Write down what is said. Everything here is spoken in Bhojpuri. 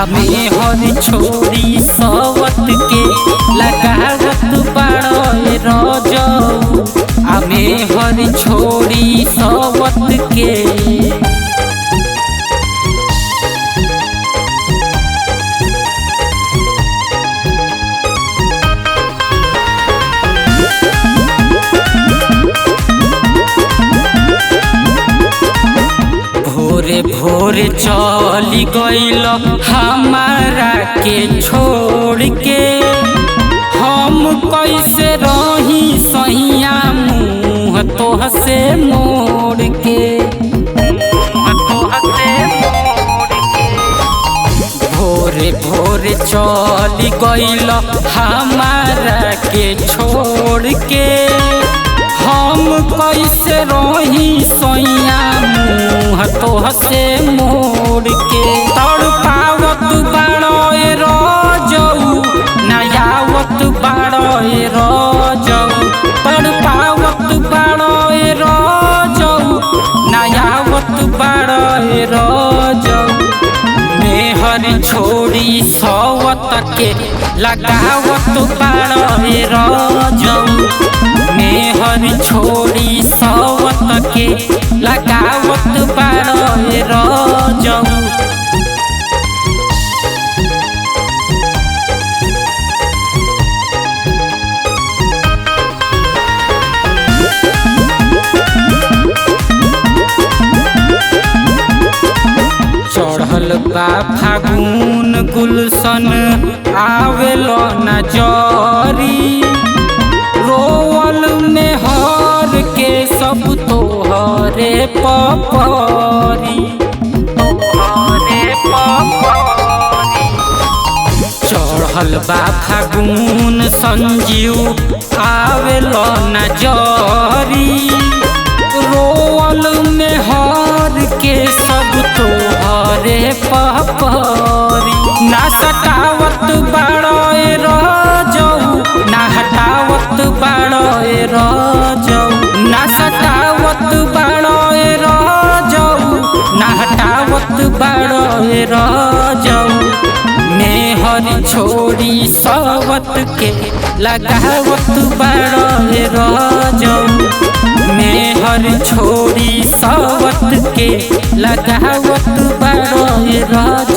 हमें हर छोड़ी सवत के लगावत बड़े रजऊ हमें हर छोड़ी सवत के। भोरे भोरे चली गइल हमारा के छोड़ के हम कैसे रही सैया मुँह तोह से मोड़ के। भोरे भोरे चली गइल हमारा के छोड़ के हम कैसे रही सैया मुँह तोह से मोड़ के। तड़पावत बाड़े रजऊ नयावत बाड़े रजऊ तड़पावत बाड़े रजऊ नयावत बाड़े रजऊ मेहर छोड़ी सवत के लगावत बाड़े रजऊ मेहर छोड़ी सवत के लगावत बाड़े रजऊ। चढ़ल बा फागुन गुलशन आवेलो न जरी रोवल में हर के सब तोहरे पपरी चढ़ल बा फागुन संजीव आवेलो न जरी रोवल में हर के सब तोहरे पपरी। ना सटावत बाड़े रजऊ ना हटावत बाड़े रजऊ ना सटावत बाड़े रजऊ ना हटावत बाड़े रजऊ मेहर छोड़ी सवत के लगावत बाड़े रजऊ मेहर छोड़ी सवत के लगावत बाड़े रजऊ।